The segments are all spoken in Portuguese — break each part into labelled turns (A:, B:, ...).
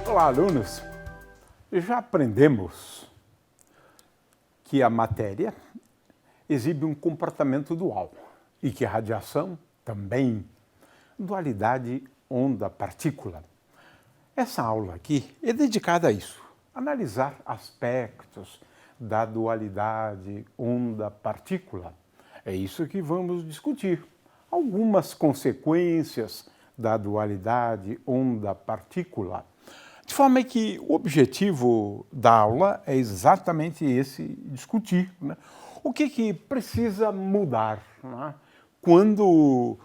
A: Olá, alunos! Já aprendemos que a matéria exibe um comportamento dual e que a radiação também, dualidade onda-partícula. Essa aula aqui é dedicada a isso, analisar aspectos da dualidade onda-partícula. É isso que vamos discutir. Algumas consequências da dualidade onda-partícula. De forma que o objetivo da aula é exatamente esse, discutir, né? O que precisa mudar, né, quando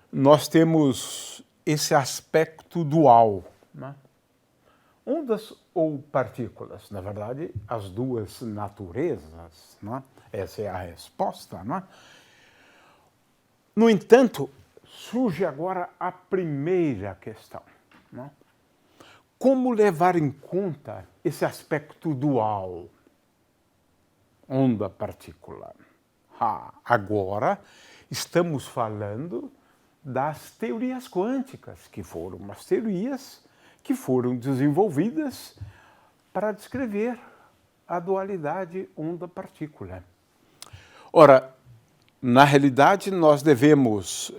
A: nós temos esse aspecto dual, né? Ondas ou partículas? Na verdade, as duas naturezas, né? Essa é a resposta, né? No entanto, surge agora a primeira questão, né? Como levar em conta esse aspecto dual, onda-partícula? Agora estamos falando das teorias quânticas, que foram as teorias que foram desenvolvidas para descrever a dualidade onda-partícula. Ora, na realidade, nós devemos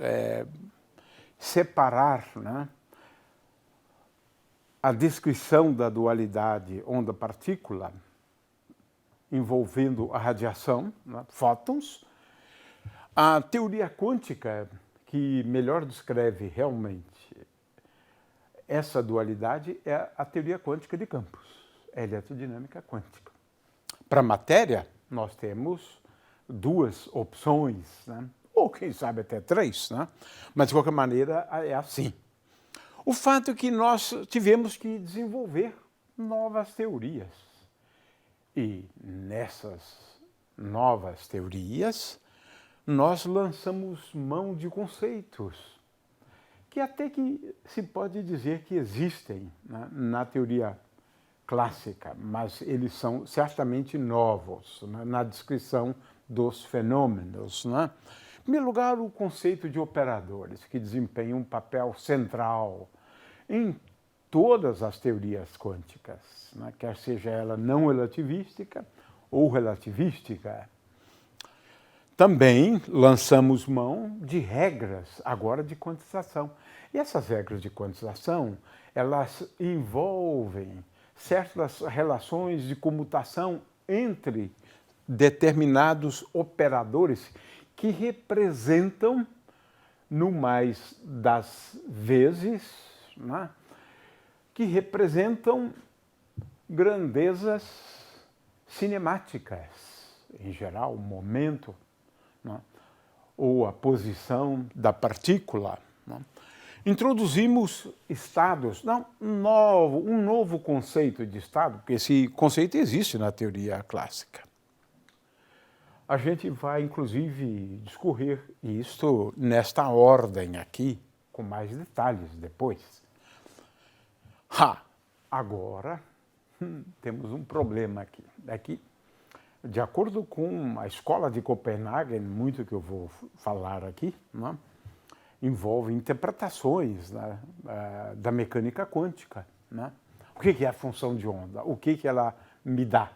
A: separar, né, a descrição da dualidade onda-partícula envolvendo a radiação, né, fótons, a teoria quântica, que melhor descreve realmente essa dualidade, é a teoria quântica de campos, a eletrodinâmica quântica. Para a matéria, nós temos duas opções, né? Ou quem sabe até três, né? Mas de qualquer maneira é assim. O fato é que nós tivemos que desenvolver novas teorias. E nessas novas teorias, nós lançamos mão de conceitos que até que se pode dizer que existem, né, na teoria clássica, mas eles são certamente novos, né, na descrição dos fenômenos, né? Em primeiro lugar, o conceito de operadores, que desempenham um papel central em todas as teorias quânticas, né? Quer seja ela não relativística ou relativística. Também lançamos mão de regras agora de quantização. E essas regras de quantização, elas envolvem certas relações de comutação entre determinados operadores que representam, no mais das vezes, né, que representam grandezas cinemáticas, em geral, o momento, né, ou a posição da partícula. Né. Introduzimos estados, um novo conceito de estado, porque esse conceito existe na teoria clássica. A gente vai, inclusive, discorrer isso nesta ordem aqui, com mais detalhes depois. Agora, temos um problema aqui. De acordo com a escola de Copenhague, muito que eu vou falar aqui, né, envolve interpretações, né, da mecânica quântica. Né? O que é a função de onda? O que ela me dá?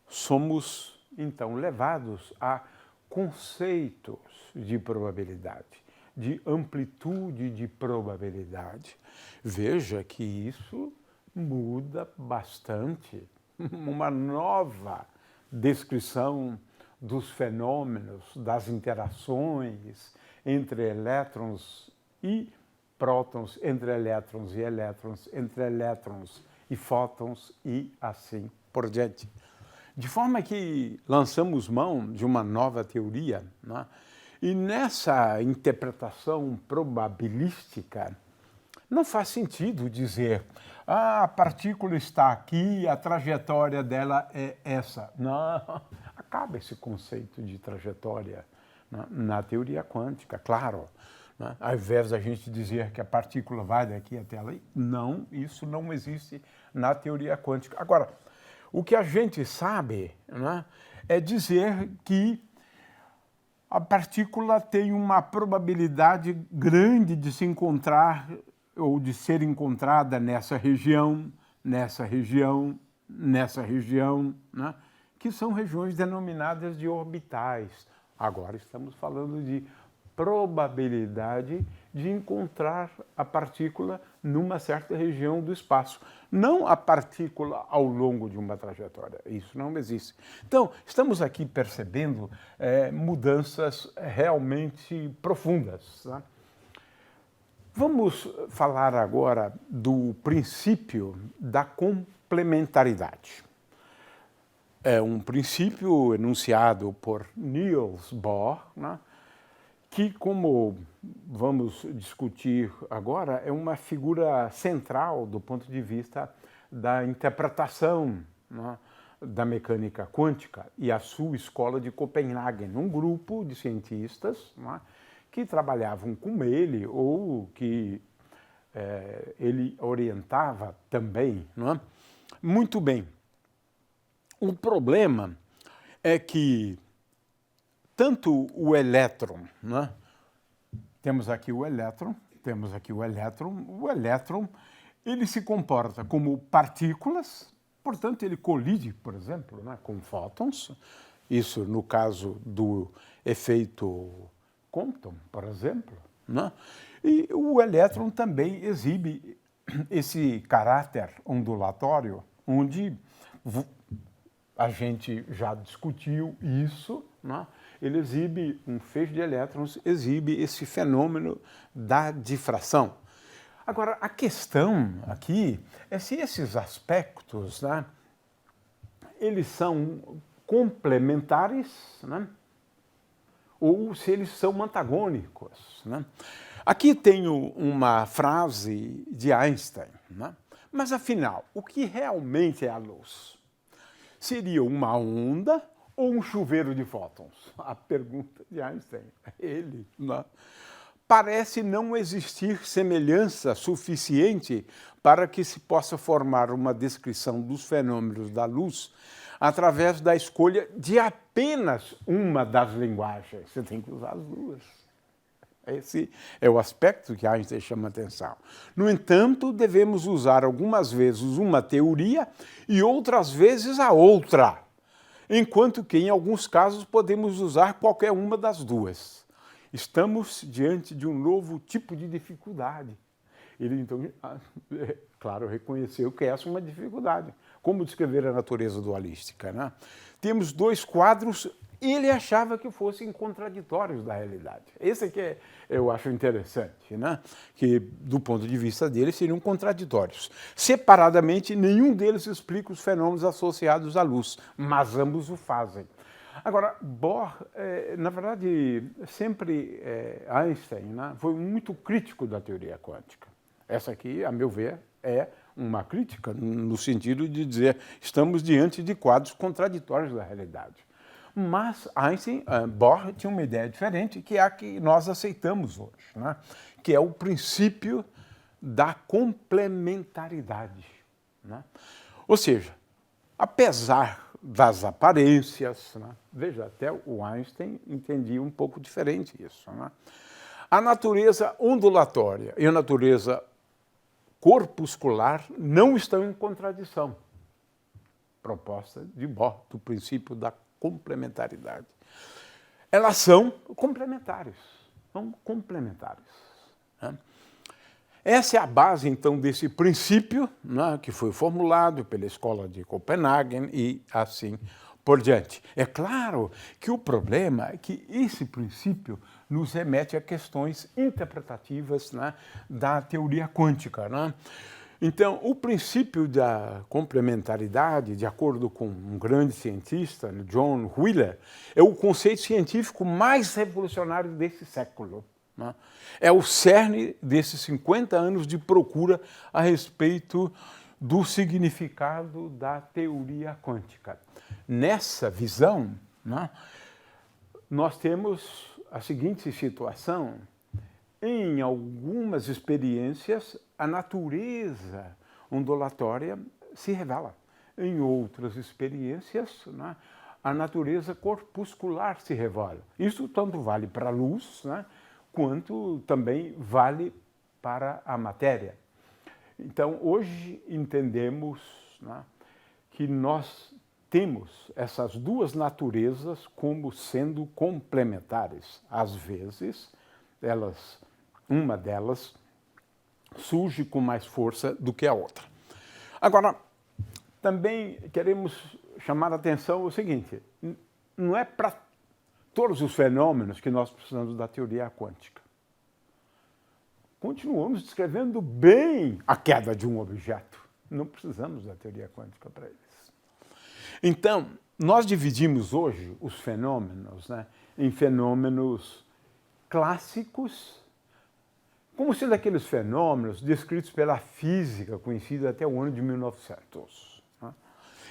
A: Somos, então, levados a conceitos de probabilidade, de amplitude de probabilidade. Veja que isso muda bastante. Uma nova descrição dos fenômenos, das interações entre elétrons e prótons, entre elétrons, entre elétrons e fótons e assim por diante. De forma que lançamos mão de uma nova teoria, né? E nessa interpretação probabilística, não faz sentido dizer a partícula está aqui, a trajetória dela é essa. Não, acaba esse conceito de trajetória, né, na teoria quântica, claro. Né? Ao invés da gente dizer que a partícula vai daqui até ali, não, isso não existe na teoria quântica. Agora, o que a gente sabe, né, é dizer que a partícula tem uma probabilidade grande de se encontrar ou de ser encontrada nessa região nessa região, né? Que são regiões denominadas de orbitais. Agora estamos falando de probabilidade de encontrar a partícula numa certa região do espaço, não a partícula ao longo de uma trajetória. Isso não existe. Então, estamos aqui percebendo mudanças realmente profundas, né? Vamos falar agora do princípio da complementaridade. É um princípio enunciado por Niels Bohr, né, que, como vamos discutir agora, é uma figura central do ponto de vista da interpretação, né, da mecânica quântica e a sua escola de Copenhague, um grupo de cientistas, né, que trabalhavam com ele ou que ele orientava também, não é? Muito bem. O problema é que tanto o elétron, né? Temos aqui o elétron, o elétron ele se comporta como partículas, portanto ele colide, por exemplo, né, com fótons, isso no caso do efeito Compton, por exemplo, né? E o elétron também exibe esse caráter ondulatório, onde a gente já discutiu isso, né? Ele exibe, um feixe de elétrons exibe esse fenômeno da difração. Agora, a questão aqui é se esses aspectos, né, eles são complementares, né, ou se eles são antagônicos, né? Aqui tenho uma frase de Einstein, né? Mas afinal, o que realmente é a luz? Seria uma onda ou um chuveiro de fótons? A pergunta de Einstein, ele, né? Parece não existir semelhança suficiente para que se possa formar uma descrição dos fenômenos da luz através da escolha de apenas uma das linguagens. Você tem que usar as duas. Esse é o aspecto que Einstein chama a atenção. No entanto, devemos usar algumas vezes uma teoria e outras vezes a outra, enquanto que, em alguns casos, podemos usar qualquer uma das duas. Estamos diante de um novo tipo de dificuldade. Ele, então, claro, reconheceu que essa é uma dificuldade. Como descrever a natureza dualística, né? Temos dois quadros, ele achava que fossem contraditórios da realidade. Esse é que eu acho interessante, né? Que, do ponto de vista dele, seriam contraditórios. Separadamente, nenhum deles explica os fenômenos associados à luz, mas ambos o fazem. Agora, Bohr, na verdade, sempre Einstein, né, foi muito crítico da teoria quântica. Essa aqui, a meu ver, é uma crítica no sentido de dizer estamos diante de quadros contraditórios da realidade. Mas Einstein, Bohr tinha uma ideia diferente, que é a que nós aceitamos hoje, né, que é o princípio da complementaridade, né? Ou seja, apesar das aparências, né? Veja, até o Einstein entendia um pouco diferente isso, né? A natureza ondulatória e a natureza corpuscular não estão em contradição. Proposta de Bohr, do princípio da complementaridade. Elas são complementares, né? Essa é a base, então, desse princípio, né, que foi formulado pela Escola de Copenhague e assim por diante. É claro que o problema é que esse princípio nos remete a questões interpretativas, né, da teoria quântica, né? Então, o princípio da complementaridade, de acordo com um grande cientista, John Wheeler, é o conceito científico mais revolucionário desse século, né? É o cerne desses 50 anos de procura a respeito do significado da teoria quântica. Nessa visão, né, nós temos a seguinte situação: em algumas experiências, a natureza ondulatória se revela. Em outras experiências, né, a natureza corpuscular se revela. Isso tanto vale para a luz, né, quanto também vale para a matéria. Então, hoje entendemos, né, que nós temos essas duas naturezas como sendo complementares. Às vezes, uma delas surge com mais força do que a outra. Agora, também queremos chamar a atenção o seguinte, não é para todos os fenômenos que nós precisamos da teoria quântica. Continuamos descrevendo bem a queda de um objeto. Não precisamos da teoria quântica para eles. Então, nós dividimos hoje os fenômenos, né, em fenômenos clássicos, como sendo aqueles fenômenos descritos pela física conhecida até o ano de 1900. Né?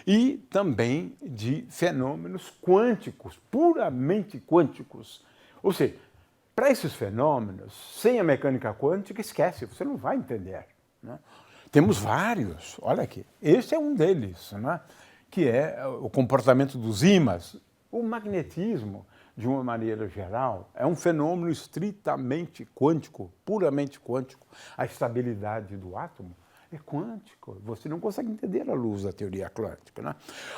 A: E também de fenômenos quânticos, puramente quânticos. Ou seja, para esses fenômenos, sem a mecânica quântica, esquece, você não vai entender. Né? Temos vários, olha aqui, esse é um deles, né? Que é o comportamento dos ímãs, o magnetismo, de uma maneira geral, é um fenômeno estritamente quântico, puramente quântico. A estabilidade do átomo é quântico, você não consegue entender à luz da teoria quântica. Né?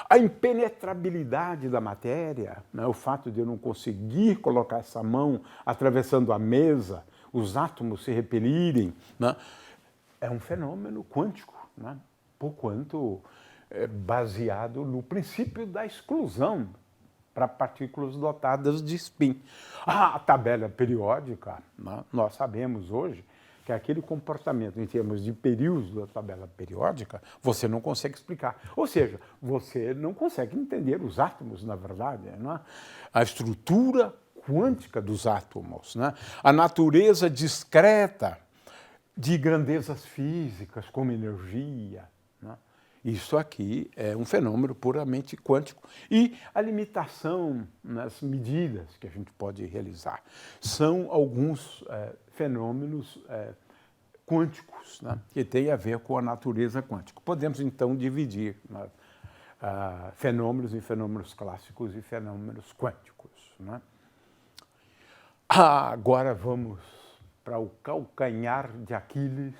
A: A impenetrabilidade da matéria, né? O fato de eu não conseguir colocar essa mão atravessando a mesa, os átomos se repelirem, né? É um fenômeno quântico, né? Porquanto baseado no princípio da exclusão para partículas dotadas de spin. A tabela periódica, né? Nós sabemos hoje que aquele comportamento em termos de períodos da tabela periódica você não consegue explicar. Ou seja, você não consegue entender os átomos, na verdade, né? A estrutura quântica dos átomos, né? A natureza discreta de grandezas físicas, como energia. Né? Isso aqui é um fenômeno puramente quântico. E a limitação nas medidas que a gente pode realizar. São alguns fenômenos quânticos, né? Que têm a ver com a natureza quântica. Podemos, então, dividir, né, fenômenos em fenômenos clássicos e fenômenos quânticos. Né? Agora vamos para o calcanhar de Aquiles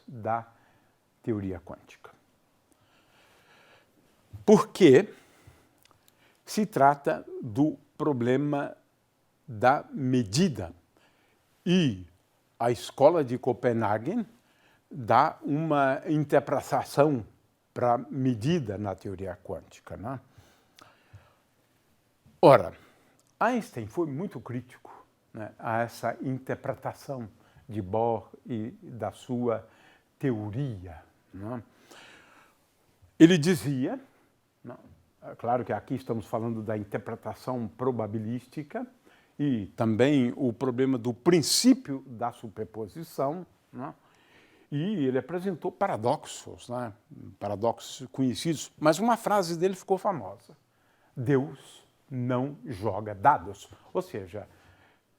A: da teoria quântica. Porque se trata do problema da medida. E a escola de Copenhague dá uma interpretação para medida na teoria quântica. Né? Ora, Einstein foi muito crítico, né, a essa interpretação de Bohr e da sua teoria. Né? Ele dizia, né, é claro que aqui estamos falando da interpretação probabilística e também o problema do princípio da superposição, né? E ele apresentou paradoxos, né? Paradoxos conhecidos, mas uma frase dele ficou famosa: Deus não joga dados. Ou seja,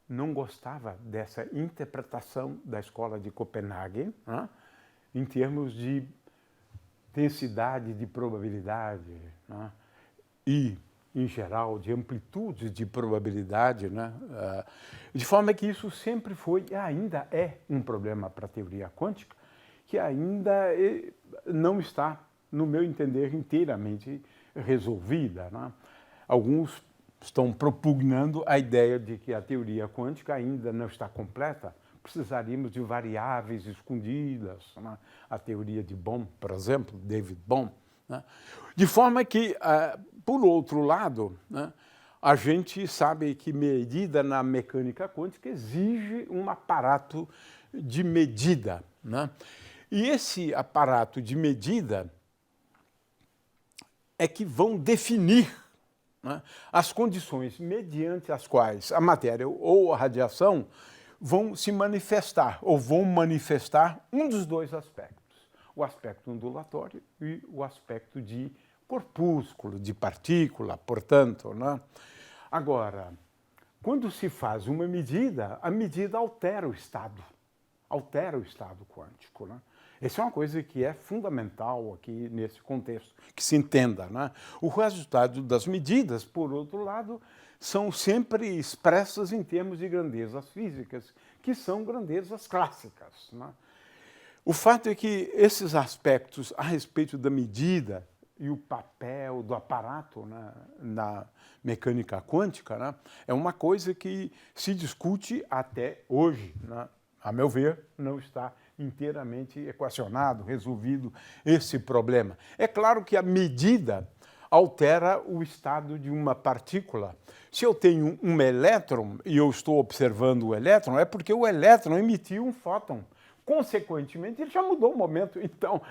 A: não gostava dessa interpretação da escola de Copenhague, né, em termos de densidade de probabilidade, né, e, em geral, de amplitude de probabilidade, né, de forma que isso sempre foi e ainda é um problema para a teoria quântica, que ainda não está, no meu entender, inteiramente resolvida. Né. Alguns estão propugnando a ideia de que a teoria quântica ainda não está completa, precisaríamos de variáveis escondidas, né? A teoria de Bohm, por exemplo, David Bohm. Né? De forma que, por outro lado, né, a gente sabe que medida na mecânica quântica exige um aparato de medida. Né? E esse aparato de medida é que vão definir, né, as condições mediante as quais a matéria ou a radiação vão se manifestar, ou vão manifestar um dos dois aspectos, o aspecto ondulatório e o aspecto de corpúsculo, de partícula, portanto. Né? Agora, quando se faz uma medida, a medida altera o estado quântico. Né? Essa é uma coisa que é fundamental aqui nesse contexto, que se entenda. Né? O resultado das medidas, por outro lado, são sempre expressas em termos de grandezas físicas, que são grandezas clássicas. Né? O fato é que esses aspectos a respeito da medida e o papel do aparato, né, na mecânica quântica, né, é uma coisa que se discute até hoje, né? A meu ver, não está inteiramente equacionado, resolvido esse problema. É claro que a medida altera o estado de uma partícula. Se eu tenho um elétron e eu estou observando o elétron, é porque o elétron emitiu um fóton. Consequentemente, ele já mudou o momento. Então,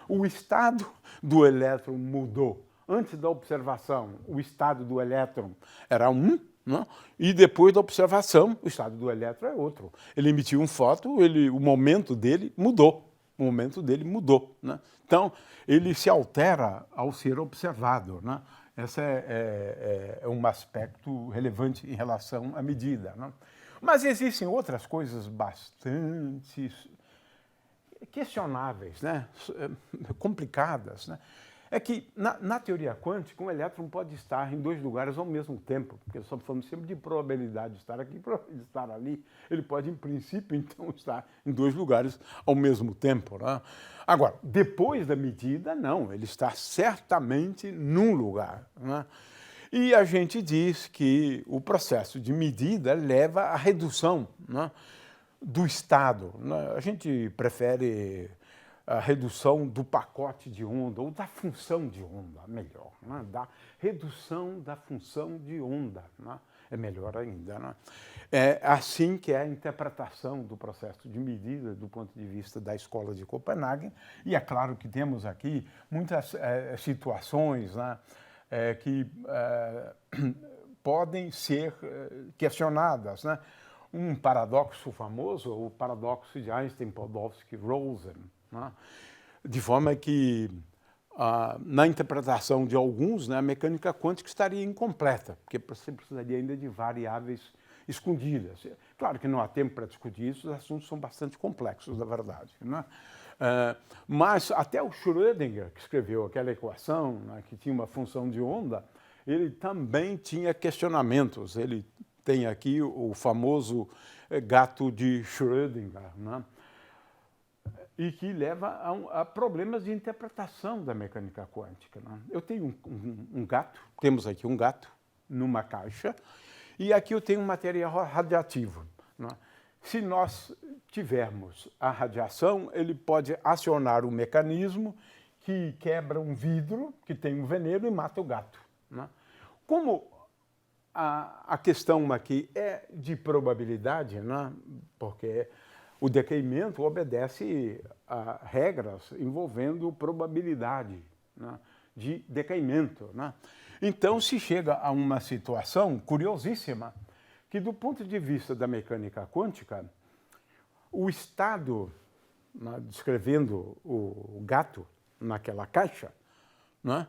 A: o estado do elétron mudou. Antes da observação, o estado do elétron era um, né? E depois da observação, o estado do elétron é outro. Ele emitiu um fóton, o momento dele mudou. O momento dele mudou, né? Então, ele se altera ao ser observado, né? Esse é um aspecto relevante em relação à medida, né? Mas existem outras coisas bastante questionáveis, né? Complicadas, né? É que, na teoria quântica, um elétron pode estar em dois lugares ao mesmo tempo, porque nós estamos falando sempre de probabilidade de estar aqui e probabilidade de estar ali. Ele pode, em princípio, então, estar em dois lugares ao mesmo tempo, né? Agora, depois da medida, não, ele está certamente num lugar, né? E a gente diz que o processo de medida leva à redução, né, do estado, né? A gente prefere a redução do pacote de onda, ou da função de onda, melhor, né? Da redução da função de onda, né? É melhor ainda, né? É assim que é a interpretação do processo de medida do ponto de vista da Escola de Copenhague, e é claro que temos aqui muitas situações, né, que podem ser questionadas, né? Um paradoxo famoso, o paradoxo de Einstein-Podolsky-Rosen, né? De forma que, na interpretação de alguns, né, a mecânica quântica estaria incompleta, porque você precisaria ainda de variáveis escondidas. Claro que não há tempo para discutir isso, os assuntos são bastante complexos, na verdade, né? Mas até o Schrödinger, que escreveu aquela equação, né, que tinha uma função de onda, ele também tinha questionamentos. Ele tem aqui o famoso gato de Schrödinger, né? E que leva a problemas de interpretação da mecânica quântica, né? Eu tenho um gato, temos aqui um gato numa caixa, e aqui eu tenho um material radioativo, né? Se nós tivermos a radiação, ele pode acionar um mecanismo que quebra um vidro, que tem um veneno e mata o gato, né? Como a questão aqui é de probabilidade, né? Porque o decaimento obedece a regras envolvendo probabilidade, né, de decaimento, né? Então, se chega a uma situação curiosíssima, que do ponto de vista da mecânica quântica, o estado, né, descrevendo o gato naquela caixa, né,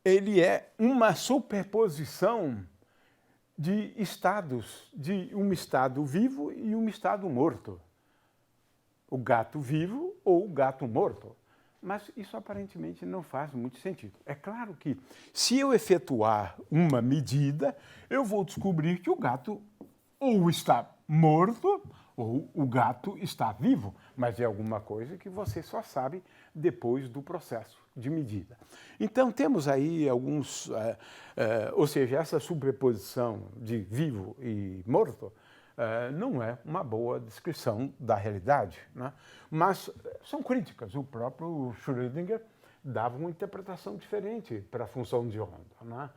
A: ele é uma superposição de estados, de um estado vivo e um estado morto. O gato vivo ou o gato morto. Mas isso aparentemente não faz muito sentido. É claro que, se eu efetuar uma medida, eu vou descobrir que o gato ou está morto ou o gato está vivo, mas é alguma coisa que você só sabe depois do processo de medida. Então, temos aí alguns... ou seja, essa sobreposição de vivo e morto não é uma boa descrição da realidade, né? Mas são críticas. O próprio Schrödinger dava uma interpretação diferente para a função de onda, né?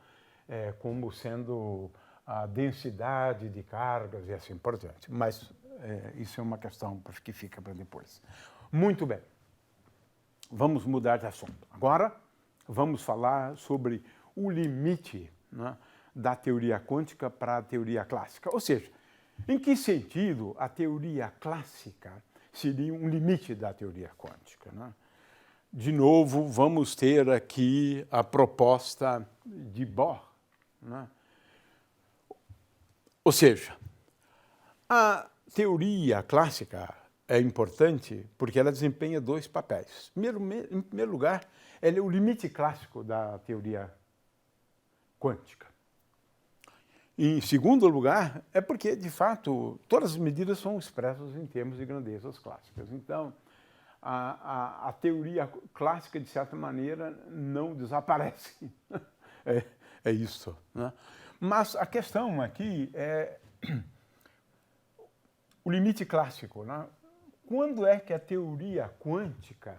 A: Como sendo a densidade de cargas e assim por diante. Mas isso é uma questão que fica para depois. Muito bem. Vamos mudar de assunto. Agora, vamos falar sobre o limite, né, da teoria quântica para a teoria clássica. Ou seja, em que sentido a teoria clássica seria um limite da teoria quântica, né? De novo, vamos ter aqui a proposta de Bohr, né? Ou seja, a teoria clássica é importante porque ela desempenha dois papéis. Em primeiro lugar, ela é o limite clássico da teoria quântica. Em segundo lugar, é porque, de fato, todas as medidas são expressas em termos de grandezas clássicas. Então, a teoria clássica, de certa maneira, não desaparece. É isso, né? Mas a questão aqui é o limite clássico, né? Quando é que a teoria quântica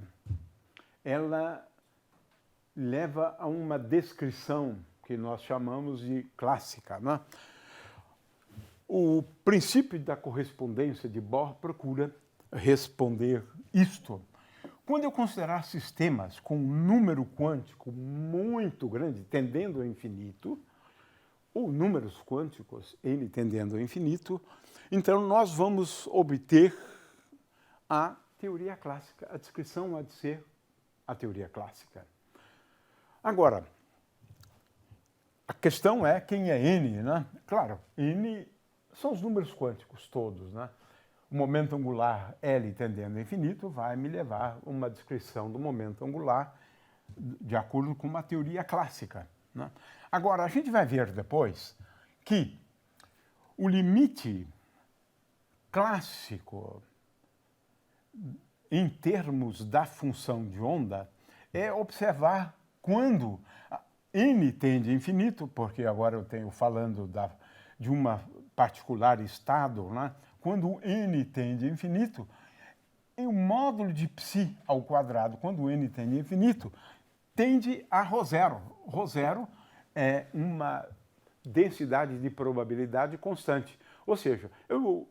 A: ela leva a uma descrição que nós chamamos de clássica, né? O princípio da correspondência de Bohr procura responder isto. Quando eu considerar sistemas com um número quântico muito grande, tendendo ao infinito, ou números quânticos, n tendendo ao infinito, então nós vamos obter a teoria clássica. A descrição há de ser a teoria clássica. Agora, a questão é quem é n, né? Claro, n são os números quânticos todos, né? O momento angular L tendendo ao infinito vai me levar a uma descrição do momento angular de acordo com uma teoria clássica, né? Agora, a gente vai ver depois que o limite clássico em termos da função de onda é observar quando n tende a infinito, porque agora eu tenho falando de uma particular estado, né? Quando n tende a infinito, o módulo de psi ao quadrado, quando n tende a infinito, tende a ρ0. ρ0 é uma densidade de probabilidade constante. Ou seja, eu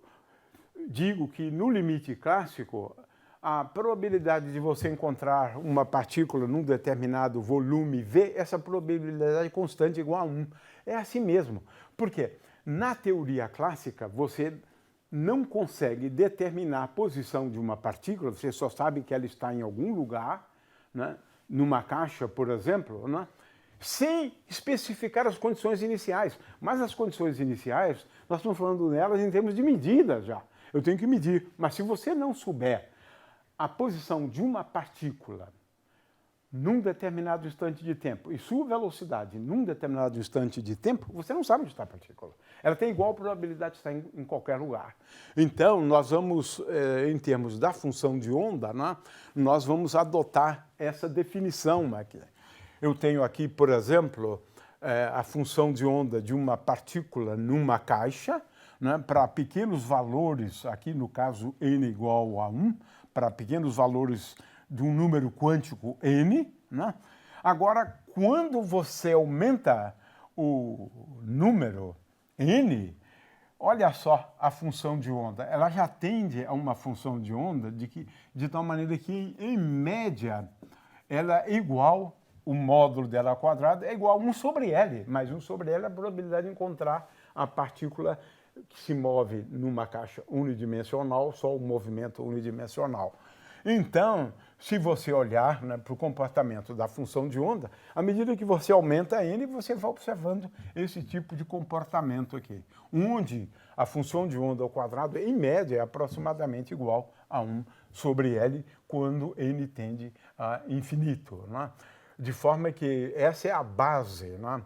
A: digo que no limite clássico, a probabilidade de você encontrar uma partícula num determinado volume V, essa probabilidade constante é igual a 1. É assim mesmo. Por quê? Na teoria clássica, você não consegue determinar a posição de uma partícula, você só sabe que ela está em algum lugar, né? Numa caixa, por exemplo, né? Sem especificar as condições iniciais. Mas as condições iniciais, nós estamos falando nelas em termos de medidas já. Eu tenho que medir. Mas se você não souber a posição de uma partícula num determinado instante de tempo e sua velocidade num determinado instante de tempo, você não sabe onde está a partícula. Ela tem igual probabilidade de estar em qualquer lugar. Então, nós vamos, em termos da função de onda, né, nós vamos adotar essa definição aqui. Eu tenho aqui, por exemplo, a função de onda de uma partícula numa caixa, né, para pequenos valores, aqui no caso n igual a 1, para pequenos valores de um número quântico n, né? Agora, quando você aumenta o número n, olha só a função de onda. Ela já tende a uma função de onda de tal maneira que, em média, ela é igual, o módulo dela ao quadrado é igual a 1 sobre L, mas 1 sobre L é a probabilidade de encontrar a partícula que se move numa caixa unidimensional, só o movimento unidimensional. Então, se você olhar, né, para o comportamento da função de onda, à medida que você aumenta n, você vai observando esse tipo de comportamento aqui, onde a função de onda ao quadrado, em média, é aproximadamente igual a 1 sobre L, quando n tende a infinito, né? De forma que essa é a base, né,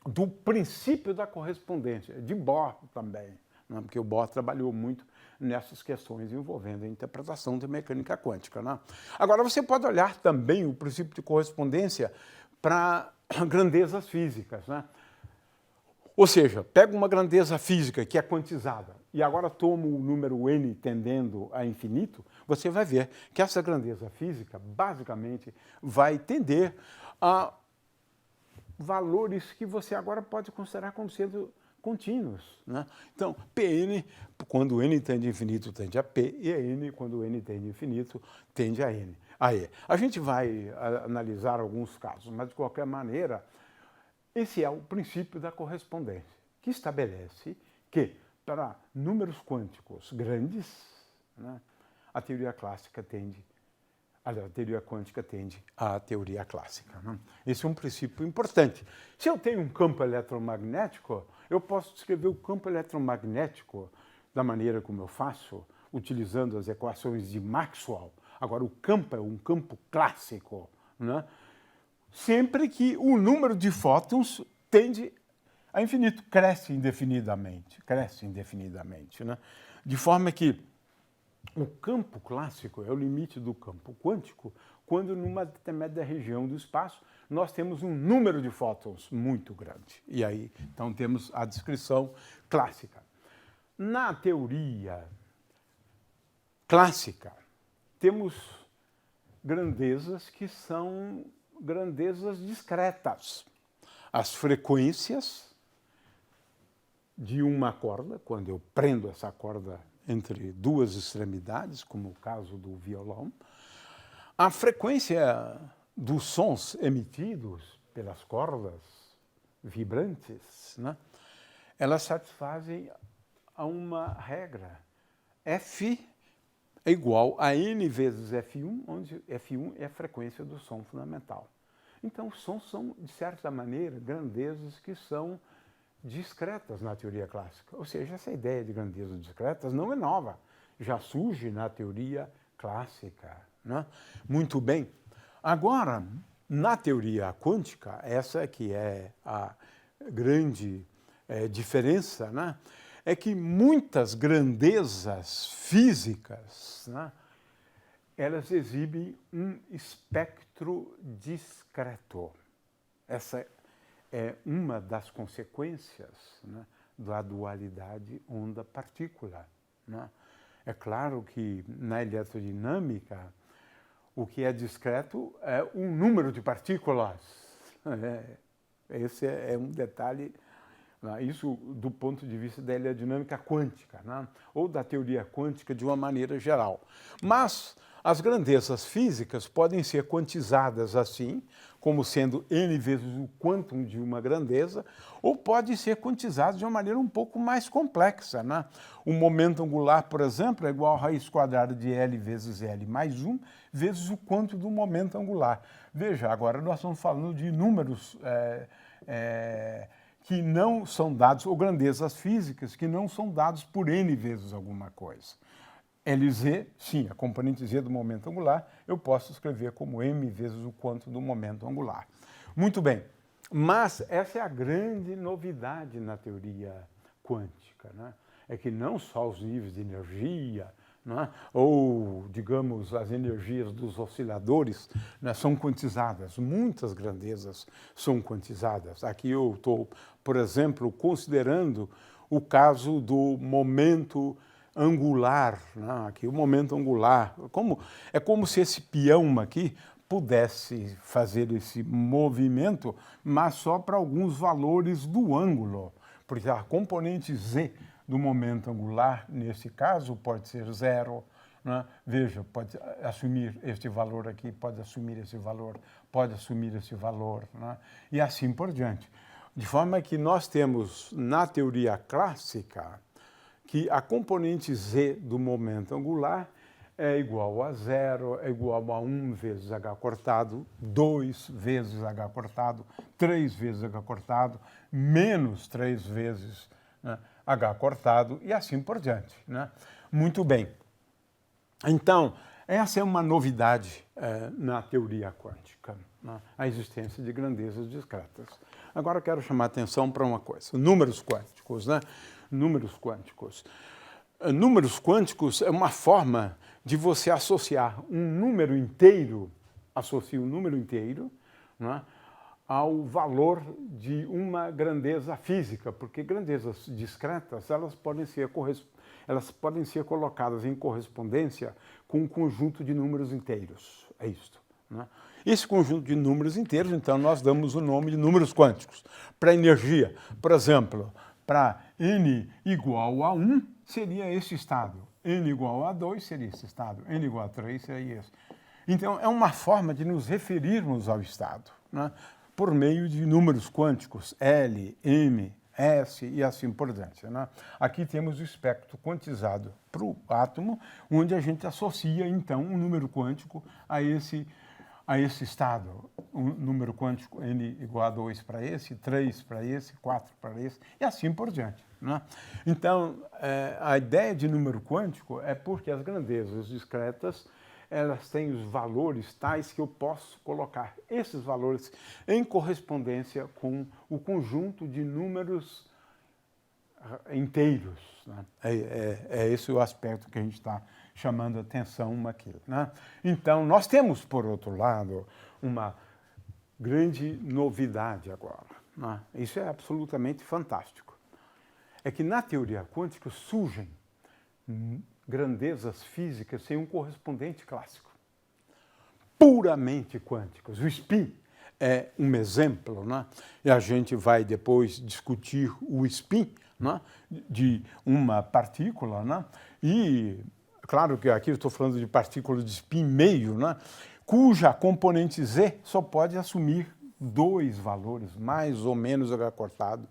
A: do princípio da correspondência, de Bohr também, né, porque o Bohr trabalhou muito nessas questões envolvendo a interpretação da mecânica quântica, né? Agora, você pode olhar também o princípio de correspondência para grandezas físicas, né? Ou seja, pega uma grandeza física que é quantizada e agora toma o número n tendendo a infinito, você vai ver que essa grandeza física, basicamente, vai tender a valores que você agora pode considerar como sendo contínuos, né? Então, Pn, quando n tende a infinito, tende a P, e n, quando n tende a infinito, tende a n. Aí, a gente vai analisar alguns casos, mas, de qualquer maneira, esse é o princípio da correspondência, que estabelece que, para números quânticos grandes, né, a teoria clássica tende, a teoria quântica tende à teoria clássica, né? Esse é um princípio importante. Se eu tenho um campo eletromagnético, eu posso descrever o campo eletromagnético da maneira como eu faço, utilizando as equações de Maxwell. Agora, o campo é um campo clássico, né? Sempre que o número de fótons tende a infinito cresce indefinidamente, né? De forma que o campo clássico é o limite do campo quântico, quando numa determinada região do espaço nós temos um número de fótons muito grande. E aí, então, temos a descrição clássica. Na teoria clássica, temos grandezas que são grandezas discretas. As frequências de uma corda, quando eu prendo essa corda entre duas extremidades, como o caso do violão, a frequência dos sons emitidos pelas cordas vibrantes, né, elas satisfazem a uma regra. F é igual a N vezes F1, onde F1 é a frequência do som fundamental. Então, os sons são, de certa maneira, grandezas que são discretas na teoria clássica. Ou seja, essa ideia de grandezas discretas não é nova, já surge na teoria clássica, né? Muito bem. Agora, na teoria quântica, essa que é a grande diferença, né? É que muitas grandezas físicas, né, elas exibem um espectro discreto. Essa é uma das consequências, né, da dualidade onda-partícula, né? É claro que na eletrodinâmica o que é discreto é um número de partículas. Esse é um detalhe, né, isso do ponto de vista da eletrodinâmica quântica, né, ou da teoria quântica de uma maneira geral. Mas as grandezas físicas podem ser quantizadas assim, como sendo n vezes o quantum de uma grandeza, ou pode ser quantizado de uma maneira um pouco mais complexa, né? O momento angular, por exemplo, é igual a raiz quadrada de L vezes L mais 1 vezes o quantum do momento angular. Veja, agora nós estamos falando de números que não são dados, ou grandezas físicas que não são dados por n vezes alguma coisa. Lz, sim, a componente z do momento angular, eu posso escrever como m vezes o quantum do momento angular. Muito bem, mas essa é a grande novidade na teoria quântica, né? É que não só os níveis de energia, né, ou, digamos, as energias dos osciladores, né, são quantizadas, muitas grandezas são quantizadas. Aqui eu estou, por exemplo, considerando o caso do momento angular, né? Aqui o momento angular, é como se esse peão aqui pudesse fazer esse movimento, mas só para alguns valores do ângulo, porque a componente z do momento angular, nesse caso, pode ser 0, né? Veja, pode assumir este valor aqui, pode assumir esse valor, pode assumir esse valor, né? E assim por diante. De forma que nós temos, na teoria clássica, que a componente z do momento angular é igual a 0, é igual a 1 vezes h cortado, 2 vezes h cortado, 3 vezes h cortado, menos 3 vezes, né, h cortado e assim por diante, né? Muito bem. Então, essa é uma novidade na teoria quântica, né? A existência de grandezas discretas. Agora eu quero chamar a atenção para uma coisa, números quânticos, né? Números quânticos. Números quânticos é uma forma de você associar um número inteiro, associa um número inteiro, né, ao valor de uma grandeza física, porque grandezas discretas elas podem ser colocadas em correspondência com um conjunto de números inteiros. É isto, né? Esse conjunto de números inteiros, então, nós damos o nome de números quânticos. Para energia, por exemplo, para n igual a 1 seria esse estado, n igual a 2 seria esse estado, n igual a 3 seria esse. Então, é uma forma de nos referirmos ao estado, né, por meio de números quânticos, L, M, S e assim por diante, né? Aqui temos o espectro quantizado para o átomo, onde a gente associa, então, um número quântico a esse estado, um número quântico n igual a 2 para esse, 3 para esse, 4 para esse, e assim por diante, né? Então, a ideia de número quântico é porque as grandezas discretas, elas têm os valores tais que eu posso colocar esses valores em correspondência com o conjunto de números inteiros, né? É esse o aspecto que a gente está chamando a atenção aqui, né? Então, nós temos, por outro lado, uma grande novidade agora, né? Isso é absolutamente fantástico. É que na teoria quântica surgem grandezas físicas sem um correspondente clássico, puramente quânticos. O spin é um exemplo, né? E a gente vai depois discutir o spin, né, de uma partícula, né? E claro que aqui eu estou falando de partículas de spin meio, né, cuja componente Z só pode assumir 2 valores, mais ou menos acortado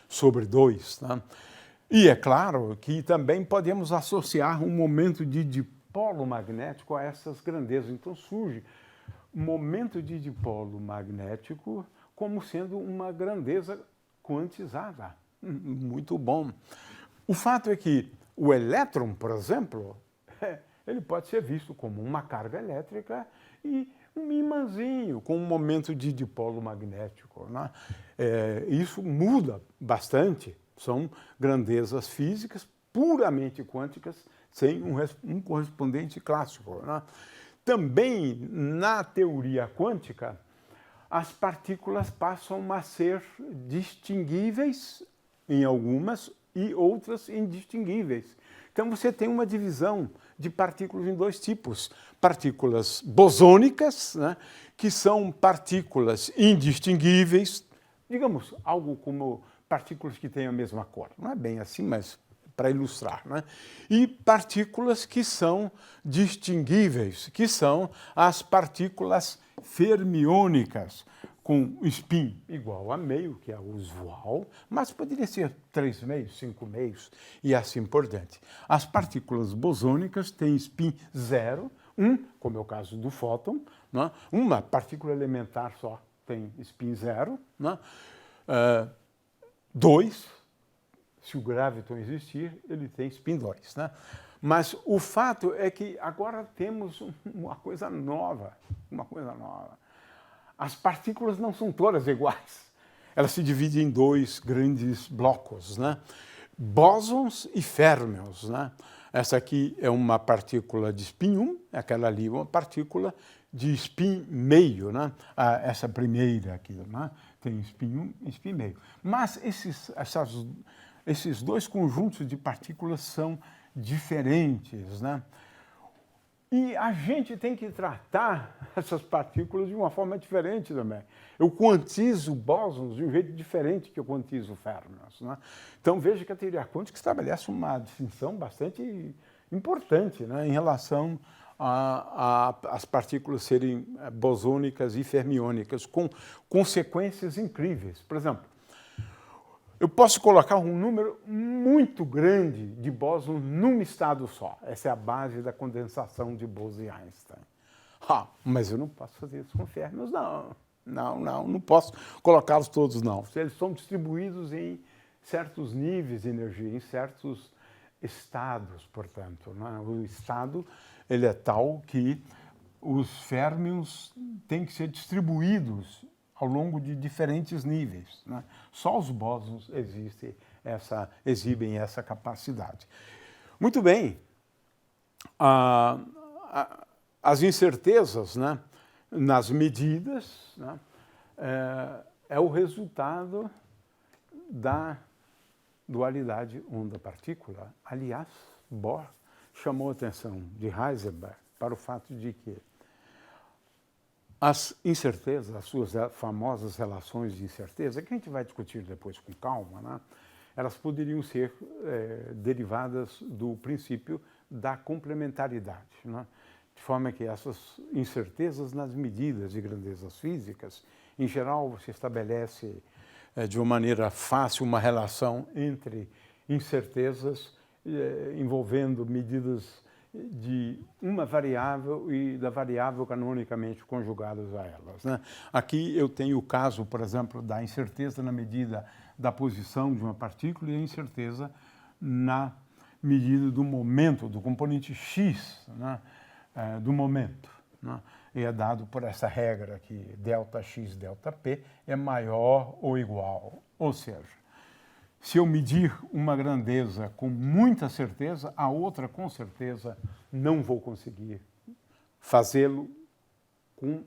A: sobre 2, né? E é claro que também podemos associar um momento de dipolo magnético a essas grandezas. Então surge um momento de dipolo magnético como sendo uma grandeza quantizada. Muito bom. O fato é que o elétron, por exemplo, ele pode ser visto como uma carga elétrica e um imãzinho com um momento de dipolo magnético, né? Isso muda bastante. São grandezas físicas puramente quânticas, sem um correspondente clássico, né? Também, na teoria quântica, as partículas passam a ser distinguíveis em algumas e outras indistinguíveis. Então você tem uma divisão de partículas em 2 tipos. Partículas bosônicas, né, que são partículas indistinguíveis, digamos, algo como partículas que têm a mesma cor. Não é bem assim, mas para ilustrar, né? E partículas que são distinguíveis, que são as partículas fermiônicas, com spin igual a meio, que é o usual, mas poderia ser 3 meios, 5 meios e assim por diante. As partículas bosônicas têm spin 0, 1, como é o caso do fóton, né? Uma partícula elementar só tem spin 0, né? 2, se o graviton existir, ele tem spin 2, né? Mas o fato é que agora temos uma coisa nova, As partículas não são todas iguais. Elas se dividem em 2 grandes blocos, né? Bósons e férmions, né? Essa aqui é uma partícula de spin 1, aquela ali é uma partícula de spin meio, né? Essa primeira aqui, né? Tem spin 1 e spin meio. Mas esses 2 conjuntos de partículas são diferentes, né? E a gente tem que tratar essas partículas de uma forma diferente também. Eu quantizo bósons de um jeito diferente que eu quantizo férmions, né? Então veja que a teoria quântica estabelece uma distinção bastante importante, né, em relação às partículas serem bosônicas e fermiônicas, com consequências incríveis. Por exemplo, eu posso colocar um número muito grande de bósons num estado só. Essa é a base da condensação de Bose e Einstein. Mas eu não posso fazer isso com férmions, não. Não posso colocá-los todos, não. Eles são distribuídos em certos níveis de energia, em certos estados, portanto, né? O estado ele é tal que os férmions têm que ser distribuídos ao longo de diferentes níveis, né? Só os bósons exibem essa capacidade. Muito bem. As incertezas, né, nas medidas, né, é o resultado da dualidade onda-partícula. Aliás, Bohr chamou a atenção de Heisenberg para o fato de que as incertezas, as suas famosas relações de incerteza, que a gente vai discutir depois com calma, né? Elas poderiam ser derivadas do princípio da complementaridade, né? De forma que essas incertezas nas medidas de grandezas físicas, em geral, você estabelece de uma maneira fácil uma relação entre incertezas envolvendo medidas de uma variável e da variável canonicamente conjugadas a elas, né? Aqui eu tenho o caso, por exemplo, da incerteza na medida da posição de uma partícula e a incerteza na medida do momento, do componente x, né? do momento, né? E é dado por essa regra que ΔX, ΔP é maior ou igual. Ou seja, se eu medir uma grandeza com muita certeza, a outra com certeza não vou conseguir fazê-lo com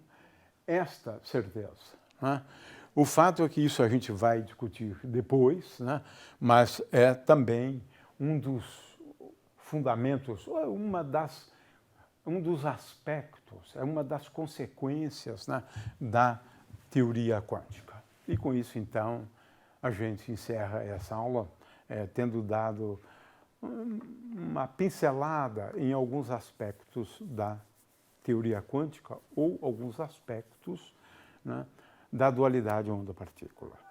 A: esta certeza, né? O fato é que isso a gente vai discutir depois, né? Mas é também um dos fundamentos, um dos aspectos, é uma das consequências, né, da teoria quântica. E com isso, então, a gente encerra essa aula tendo dado uma pincelada em alguns aspectos da teoria quântica ou alguns aspectos, né, da dualidade onda-partícula.